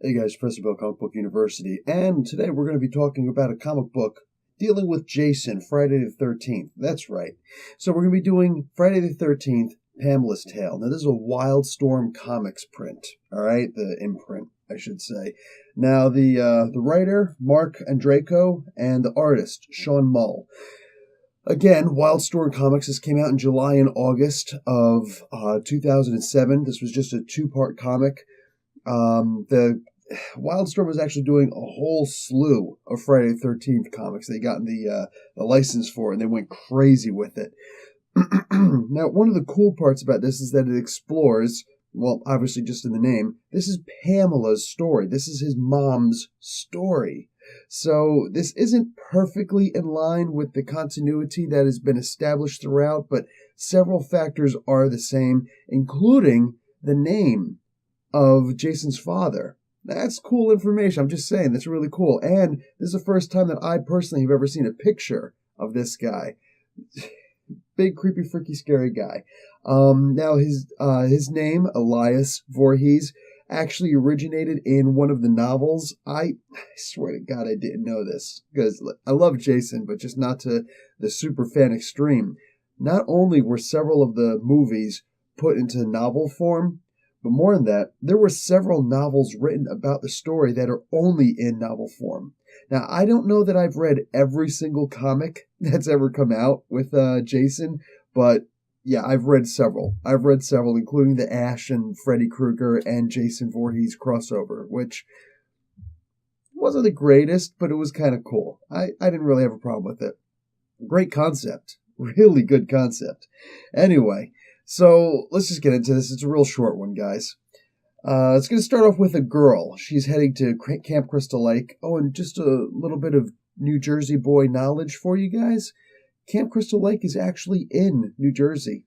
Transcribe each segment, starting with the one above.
Hey guys, Professor Bill, Comic Book University, and today we're going to be talking about a comic book dealing with Jason, Friday the 13th. That's right. So we're going to be doing Friday the 13th, Pamela's Tale. Now this is a Wildstorm Comics print, all right? The imprint, I should say. Now the writer, Mark Andreyko, and the artist, Sean Mull. Again, Wildstorm Comics. This came out in July and August of 2007. This was just a two-part comic. The Wildstorm was actually doing a whole slew of Friday the 13th comics. They got the license for it, and they went crazy with it. Now, one of the cool parts about this is that it explores, well, obviously just in the name, this is Pamela's story. This is his mom's story. So this isn't perfectly in line with the continuity that has been established throughout, but several factors are the same, including the name of Jason's father. That's cool information. I'm just saying, that's really cool. And this is the first time that I personally have ever seen a picture of this guy. Big, creepy, freaky, scary guy. Now, his name, Elias Voorhees, actually originated in one of the novels. I swear to God I didn't know this, because I love Jason, but just not to the super fan extreme. Not only were several of the movies put into novel form, but more than that, there were several novels written about the story that are only in novel form. Now, I don't know that I've read every single comic that's ever come out with Jason, but yeah, I've read several. Including the Ash and Freddy Krueger and Jason Voorhees crossover, which wasn't the greatest, but it was kind of cool. I didn't really have a problem with it. Great concept. Really good concept. Anyway, so let's just get into this. It's a real short one, guys. It's going to start off with a girl. She's heading to Camp Crystal Lake. Oh, and just a little bit of New Jersey boy knowledge for you guys. Camp Crystal Lake is actually in New Jersey.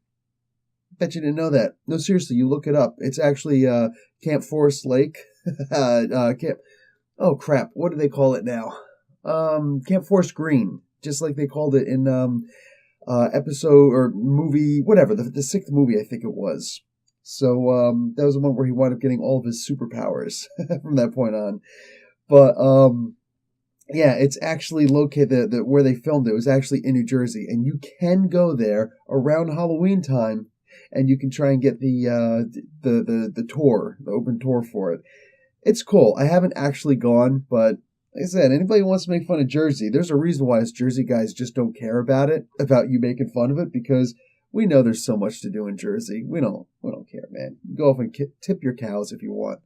Bet you didn't know that. No, seriously, you look it up. It's actually Camp Forest Lake. Oh, crap. What do they call it now? Camp Forest Green. Just like they called it in episode or movie, whatever, the sixth movie, I think it was. So that was the one where he wound up getting all of his superpowers from that point on. But yeah, it's actually located, where they filmed it was actually in New Jersey, and you can go there around Halloween time, and you can try and get the tour, the open tour for it. It's cool. I haven't actually gone, but like I said, anybody who wants to make fun of Jersey, there's a reason why us Jersey guys just don't care about you making fun of it, because we know there's so much to do in Jersey. We don't care, man. Go off and tip your cows if you want.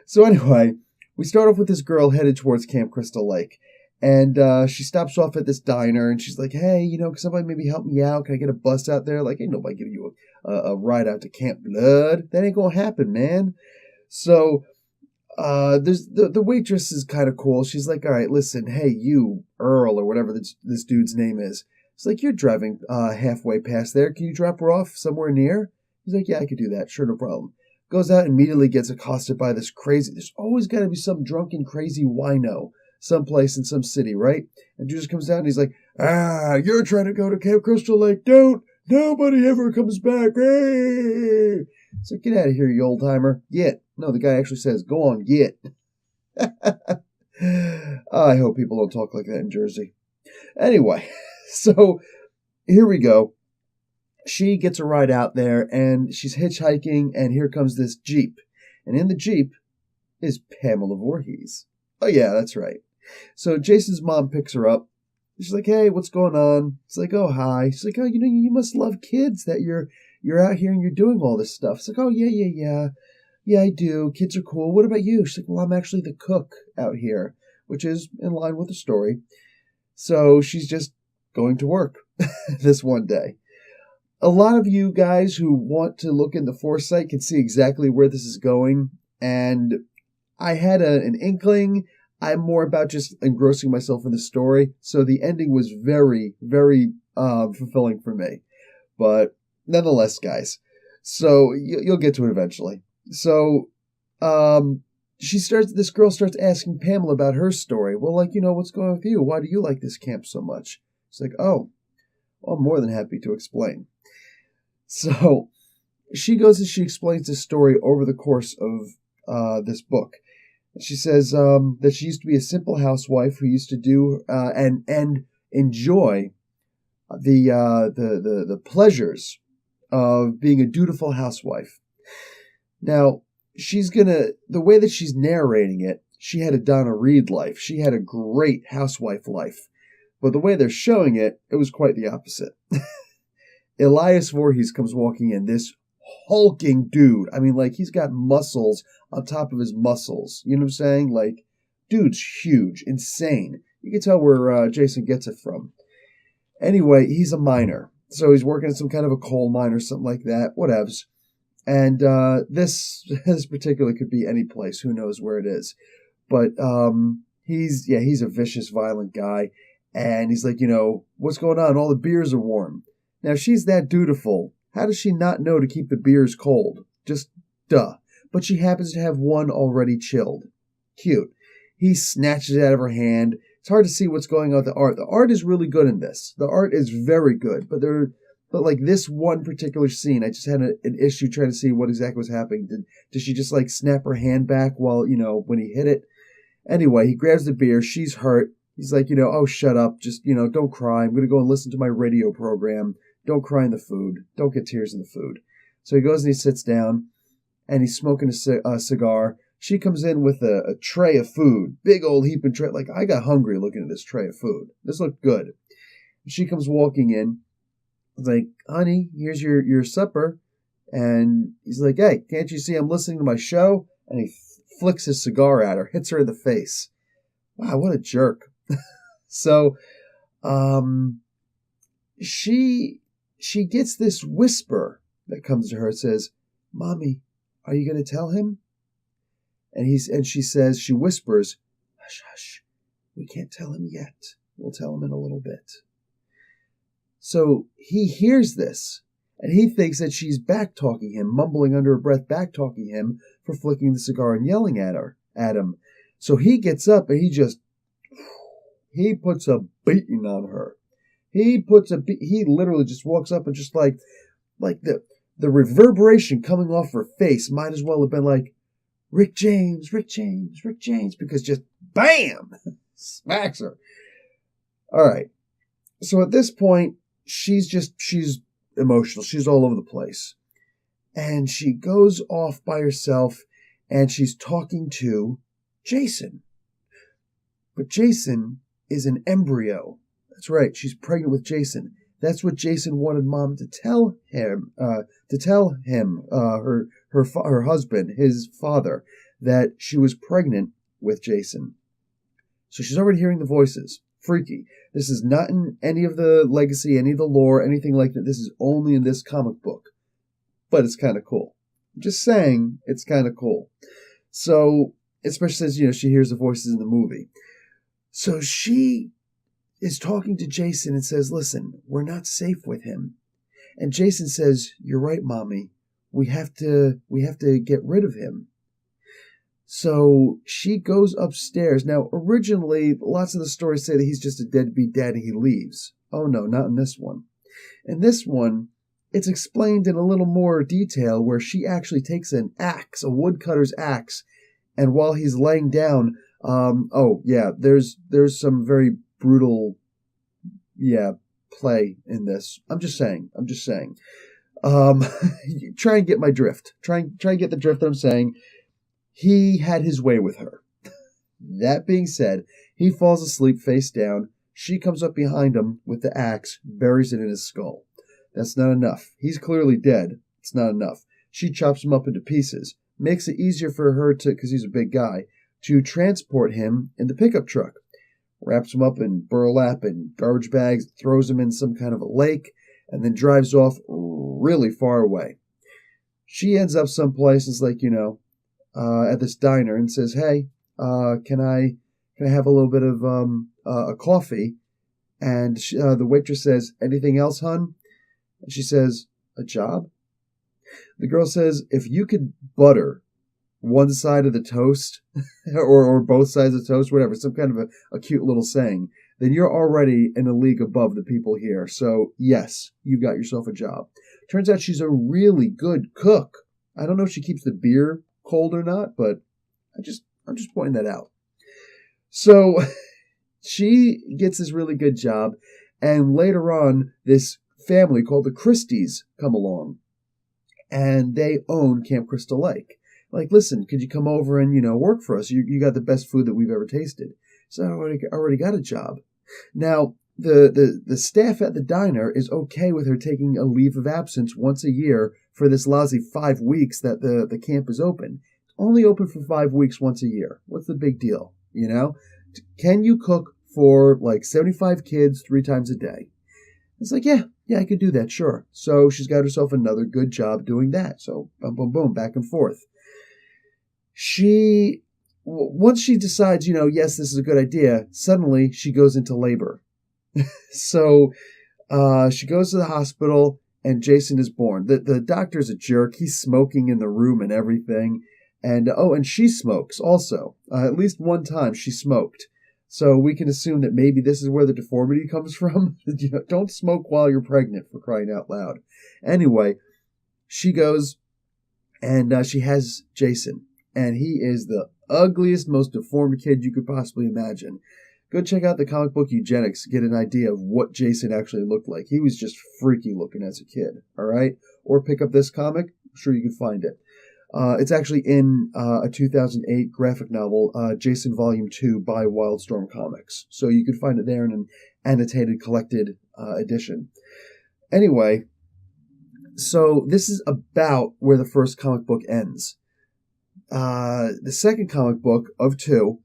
So anyway, we start off with this girl headed towards Camp Crystal Lake, and she stops off at this diner, and she's like, "Hey, can somebody maybe help me out? Can I get a bus out there? Like, ain't nobody giving you a ride out to Camp Blood. That ain't gonna happen, man." So there's the waitress is kind of cool. She's like, "All right, listen, hey, you, Earl, or whatever this dude's name is." It's like, "You're driving halfway past there. Can you drop her off somewhere near?" He's like, "Yeah, I could do that. Sure, no problem." Goes out and immediately gets accosted by this crazy, there's always got to be some drunken, crazy wino someplace in some city, right? And dude just comes out and he's like, "You're trying to go to Camp Crystal Lake. Don't. Nobody ever comes back. Hey!" It's like, "Get out of here, you old timer. Get." No, the guy actually says, "Go on, get." I hope people don't talk like that in Jersey. Anyway, so here we go. She gets a ride out there, and she's hitchhiking, and here comes this Jeep. And in the Jeep is Pamela Voorhees. Oh, yeah, that's right. So Jason's mom picks her up. She's like, "Hey, what's going on?" It's like, "Oh, hi." She's like, "Oh, you must love kids that you're out here and you're doing all this stuff." It's like, "Oh, yeah. Yeah, I do. Kids are cool. What about you?" She's like, "Well, I'm actually the cook out here," which is in line with the story. So she's just going to work this one day. A lot of you guys who want to look in the foresight can see exactly where this is going. And I had an inkling. I'm more about just engrossing myself in the story. So the ending was very, very fulfilling for me. But nonetheless, guys, so you'll get to it eventually. So this girl starts asking Pamela about her story. Well, like, what's going on with you? Why do you like this camp so much? She's like, "Oh, well, I'm more than happy to explain." So she goes and she explains this story over the course of this book. She says that she used to be a simple housewife who used to do and enjoy the pleasures of being a dutiful housewife. Now, the way that she's narrating it, she had a Donna Reed life. She had a great housewife life. But the way they're showing it, it was quite the opposite. Elias Voorhees comes walking in, this hulking dude. I mean, like, he's got muscles on top of his muscles. You know what I'm saying? Like, dude's huge, insane. You can tell where Jason gets it from. Anyway, he's a miner. So he's working in some kind of a coal mine or something like that. Whatevs. And this particular could be any place. Who knows where it is. But he's a vicious, violent guy. And he's like, what's going on? All the beers are warm. Now, she's that dutiful. How does she not know to keep the beers cold? Just duh. But she happens to have one already chilled. Cute. He snatches it out of her hand. It's hard to see what's going on with the art. The art is really good in this. The art is very good. But like this one particular scene, I just had an issue trying to see what exactly was happening. Did she just like snap her hand back while, when he hit it? Anyway, he grabs the beer. She's hurt. He's like, oh, shut up. Just, don't cry. I'm going to go and listen to my radio program. Don't cry in the food. Don't get tears in the food. So he goes and he sits down, and he's smoking a cigar. She comes in with a tray of food. Big old heaping tray. Like, I got hungry looking at this tray of food. This looked good. She comes walking in. He's like, honey, here's your supper. And he's like, hey, can't you see I'm listening to my show? And he flicks his cigar at her, hits her in the face. Wow, what a jerk. So, she gets this whisper that comes to her. It says, Mommy, are you going to tell him? And she whispers, hush, hush, we can't tell him yet. We'll tell him in a little bit. So he hears this, and he thinks that she's back-talking him, mumbling under her breath, back-talking him for flicking the cigar and yelling at him. So he gets up and he puts a beating on her. He literally just walks up and just like the reverberation coming off her face might as well have been like, Rick James, Rick James, Rick James, because just bam, smacks her. All right. So at this point, she's emotional. She's all over the place. And she goes off by herself and she's talking to Jason. But Jason is an embryo. That's right. She's pregnant with Jason. That's what Jason wanted Mom to tell him. Her husband, his father, that she was pregnant with Jason. So she's already hearing the voices. Freaky. This is not in any of the legacy, any of the lore, anything like that. This is only in this comic book. But it's kind of cool. I'm just saying, it's kind of cool. So, especially since, she hears the voices in the movie. So she is talking to Jason and says, listen, we're not safe with him. And Jason says, you're right, Mommy. We have to get rid of him. So she goes upstairs. Now, originally, lots of the stories say that he's just a deadbeat dad and he leaves. Oh no, not in this one. In this one, it's explained in a little more detail where she actually takes an axe, a woodcutter's axe, and while he's laying down, there's some very brutal, play in this. I'm just saying. Try and get my drift. Try and get the drift that I'm saying. He had his way with her. That being said, he falls asleep face down. She comes up behind him with the axe, buries it in his skull. That's not enough. He's clearly dead. It's not enough. She chops him up into pieces. Makes it easier for her to, because he's a big guy, to transport him in the pickup truck. Wraps him up in burlap and garbage bags, throws him in some kind of a lake, and then drives off really far away. She ends up someplace, it's like, at this diner and says, hey, can I have a little bit of a coffee? And the waitress says, anything else, hun? And she says, a job? The girl says, if you could butter one side of the toast or both sides of the toast, whatever, some kind of a cute little saying, then you're already in a league above the people here. So, yes, you got yourself a job. Turns out she's a really good cook. I don't know if she keeps the beer cold or not, but I'm just pointing that out. So she gets this really good job, and later on, this family called the Christies come along, and they own Camp Crystal Lake. Like, listen, could you come over and, work for us? You got the best food that we've ever tasted. So I already got a job. Now, the staff at the diner is okay with her taking a leave of absence once a year for this lousy 5 weeks that the camp is open. It's only open for 5 weeks once a year. What's the big deal, Can you cook for like 75 kids 3 times a day? It's like, yeah, I could do that, sure. So she's got herself another good job doing that. So boom, boom, boom, back and forth. Once she decides, yes, this is a good idea, suddenly she goes into labor. So she goes to the hospital, and Jason is born. The doctor's a jerk. He's smoking in the room and everything. And she smokes also. At least one time she smoked. So we can assume that maybe this is where the deformity comes from. Don't smoke while you're pregnant, for crying out loud. Anyway, she goes and she has Jason. And he is the ugliest, most deformed kid you could possibly imagine. Go check out the comic book Eugenics to get an idea of what Jason actually looked like. He was just freaky looking as a kid, all right? Or pick up this comic. I'm sure you can find it. It's actually in a 2008 graphic novel, Jason Volume 2 by Wildstorm Comics. So you can find it there in an annotated, collected edition. Anyway, so this is about where the first comic book ends. The second comic book of 2,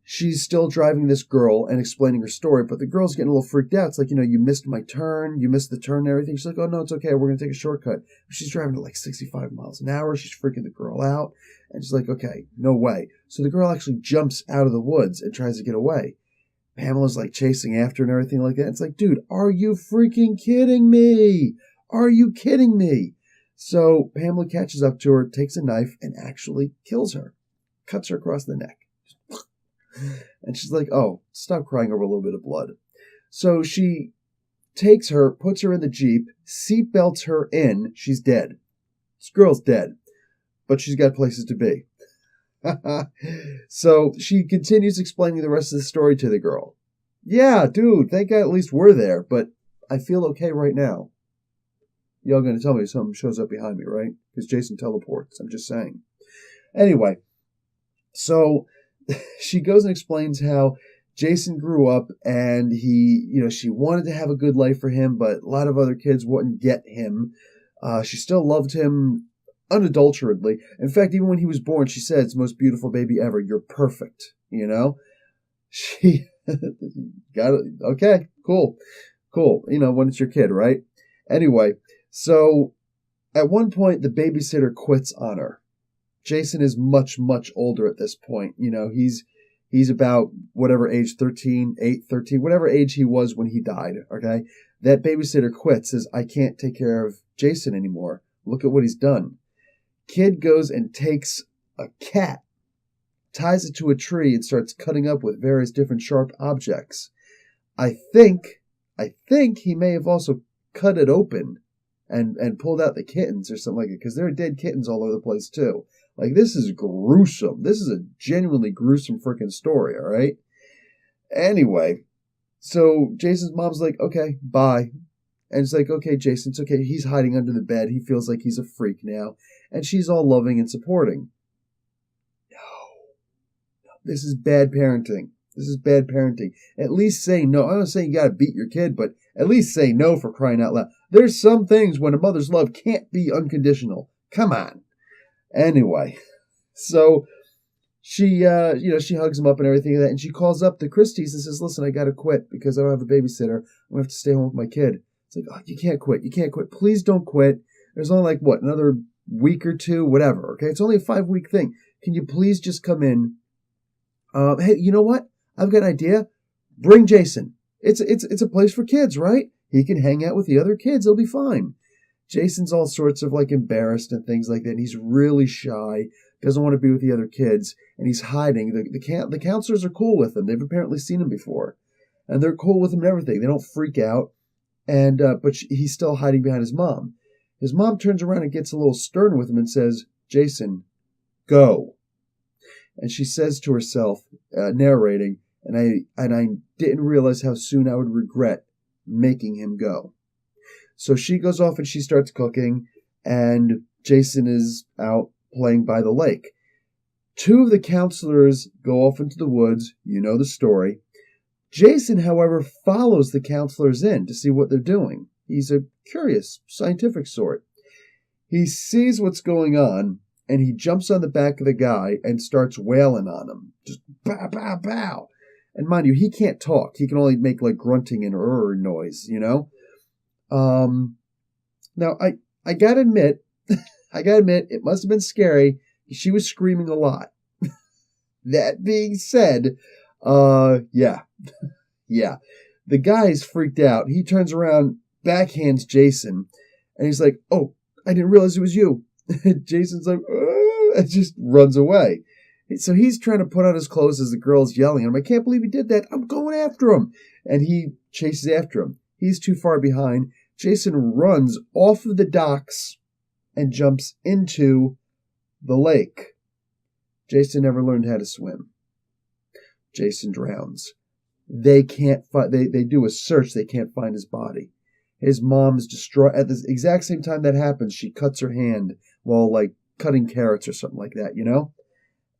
she's still driving this girl and explaining her story, but the girl's getting a little freaked out. It's like, you missed my turn, you missed the turn and everything. She's like, oh, no, it's okay, we're going to take a shortcut. She's driving at like 65 miles an hour. She's freaking the girl out. And she's like, okay, no way. So the girl actually jumps out of the woods and tries to get away. Pamela's like chasing after her and everything like that. It's like, dude, are you freaking kidding me? Are you kidding me? So Pamela catches up to her, takes a knife, and actually kills her. Cuts her across the neck. And she's like, oh, stop crying over a little bit of blood. So she takes her, puts her in the Jeep, seatbelts her in. She's dead. This girl's dead. But she's got places to be. So she continues explaining the rest of the story to the girl. Yeah, dude, thank God at least we're there, but I feel okay right now. Y'all gonna tell me something shows up behind me, right? Because Jason teleports. I'm just saying. Anyway, so she goes and explains how Jason grew up and she wanted to have a good life for him, but a lot of other kids wouldn't get him. She still loved him unadulteratedly. In fact, even when he was born, she said, it's the most beautiful baby ever. You're perfect, She got it. Okay, cool. When it's your kid, right? Anyway, so at one point, the babysitter quits on her. Jason is much, much older at this point. He's about whatever age, 13, whatever age he was when he died, okay? That babysitter quits, says, I can't take care of Jason anymore. Look at what he's done. Kid goes and takes a cat, ties it to a tree, and starts cutting up with various different sharp objects. I think he may have also cut it open and pulled out the kittens or something like it, because there are dead kittens all over the place too. Like, this is gruesome. This is a genuinely gruesome freaking story, all right? Anyway, so Jason's mom's like, okay, bye. And it's like, okay, Jason, it's okay. He's hiding under the bed. He feels like he's a freak now. And she's all loving and supporting. No. This is bad parenting. At least say no. I'm not saying you gotta beat your kid, but at least say no, for crying out loud. There's some things when a mother's love can't be unconditional. Come on. Anyway, so she hugs him up and everything like that, and she calls up the Christies and says, listen, I gotta quit because I don't have a babysitter. I'm gonna have to stay home with my kid. It's like, oh, you can't quit. Please don't quit. There's only like, another week or two, whatever, okay? It's only a 5-week thing. Can you please just come in? Hey, you know what? I've got an idea. Bring Jason. It's a place for kids, right? He can hang out with the other kids. He'll be fine. Jason's all sorts of like embarrassed and things like that. And he's really shy, doesn't want to be with the other kids, and he's hiding. The counselors are cool with him. They've apparently seen him before, and they're cool with him and everything. They don't freak out, and but he's still hiding behind his mom. His mom turns around and gets a little stern with him and says, Jason, go. And she says to herself, narrating, and I didn't realize how soon I would regret making him go. So she goes off and she starts cooking, and Jason is out playing by the lake. Two of the counselors go off into the woods. You know the story. Jason, however, follows the counselors in to see what they're doing. He's a curious, scientific sort. He sees what's going on, and he jumps on the back of the guy and starts wailing on him. Just bow, bow, bow. And mind you, he can't talk. He can only make like grunting and noise, you know? Now, I gotta admit, it must have been scary. She was screaming a lot. That being said, yeah. Yeah. The guy's freaked out. He turns around, backhands Jason, and he's like, "Oh, I didn't realize it was you." Jason's like, and just runs away. So he's trying to put on his clothes as the girl's yelling at him. "I can't believe he did that. I'm going after him." And he chases after him. He's too far behind. Jason runs off of the docks and jumps into the lake. Jason never learned how to swim. Jason drowns. They can't find. They do a search. They can't find his body. His mom's distraught. At the exact same time that happens, she cuts her hand while like cutting carrots or something like that, you know?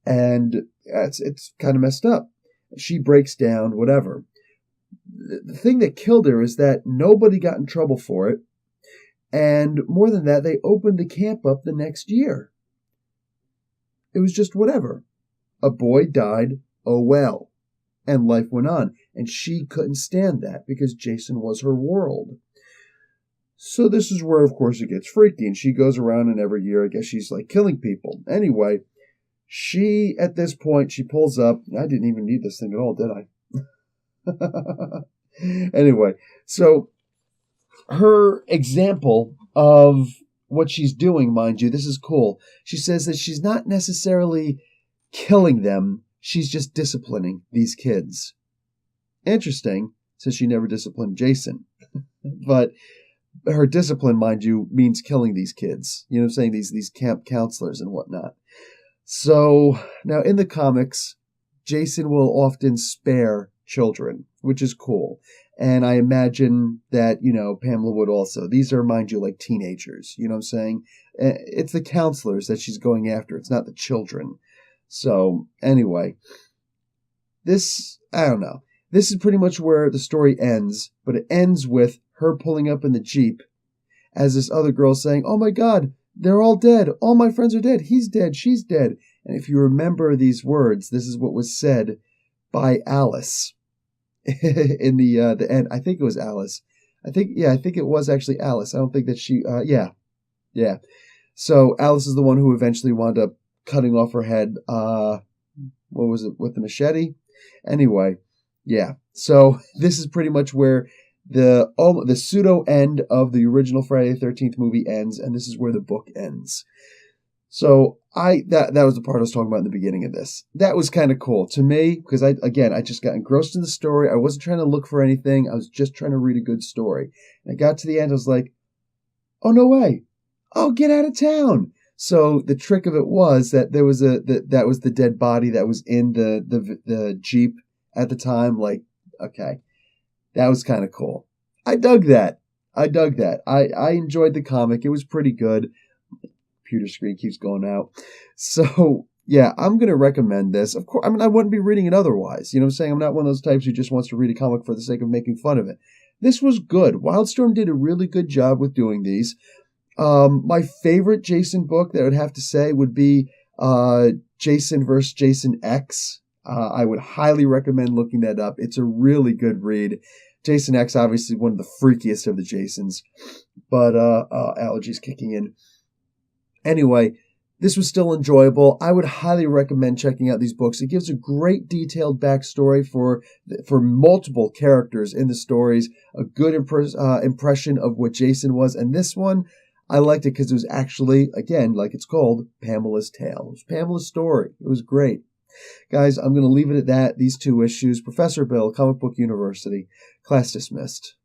And it's kind of messed up. She breaks down, whatever. The thing that killed her is that nobody got in trouble for it. And more than that, they opened the camp up the next year. It was just whatever. A boy died, oh well. And life went on. And she couldn't stand that because Jason was her world. So this is where, of course, it gets freaky. And she goes around, and every year, I guess she's like killing people. Anyway, she, at this point, she pulls up. I didn't even need this thing at all, did I? Anyway, so her example of what she's doing, mind you, this is cool. She says that she's not necessarily killing them. She's just disciplining these kids. Interesting, since she never disciplined Jason. But her discipline, mind you, means killing these kids. You know what I'm saying? These camp counselors and whatnot. So, now in the comics, Jason will often spare children, which is cool. And I imagine that, you know, Pamela would also. These are, mind you, like teenagers. You know what I'm saying? It's the counselors that she's going after. It's not the children. So, anyway, I don't know. This is pretty much where the story ends, but it ends with her pulling up in the Jeep as this other girl saying, "Oh my God, they're all dead. All my friends are dead. He's dead. She's dead." And if you remember these words, this is what was said by Alice in the end. I think it was Alice. I think it was actually Alice. I don't think that she, yeah. So Alice is the one who eventually wound up cutting off her head, what was it, with the machete? Anyway, yeah. So this is pretty much where the pseudo end of the original Friday the 13th movie ends, and this is where the book ends. So that was the part I was talking about in the beginning of this. That was kind of cool to me because I just got engrossed in the story. I wasn't trying to look for anything. I was just trying to read a good story. And I got to the end. I was like, "Oh no way! Oh, get out of town!" So the trick of it was that there was that was the dead body that was in the Jeep at the time. Like, okay, that was kind of cool. I dug that. I enjoyed the comic. It was pretty good. Computer screen keeps going out. So yeah, I'm going to recommend this. Of course, I mean, I wouldn't be reading it otherwise. You know what I'm saying? I'm not one of those types who just wants to read a comic for the sake of making fun of it. This was good. Wildstorm did a really good job with doing these. My favorite Jason book that I would have to say would be Jason vs. Jason X. I would highly recommend looking that up. It's a really good read. Jason X, obviously one of the freakiest of the Jasons, but allergies kicking in. Anyway, this was still enjoyable. I would highly recommend checking out these books. It gives a great detailed backstory for multiple characters in the stories, a good impression of what Jason was. And this one, I liked it because it was actually, again, like it's called, Pamela's Tale. It was Pamela's story. It was great. Guys, I'm going to leave it at that. These 2 issues. Professor Bill, Comic Book University. Class dismissed.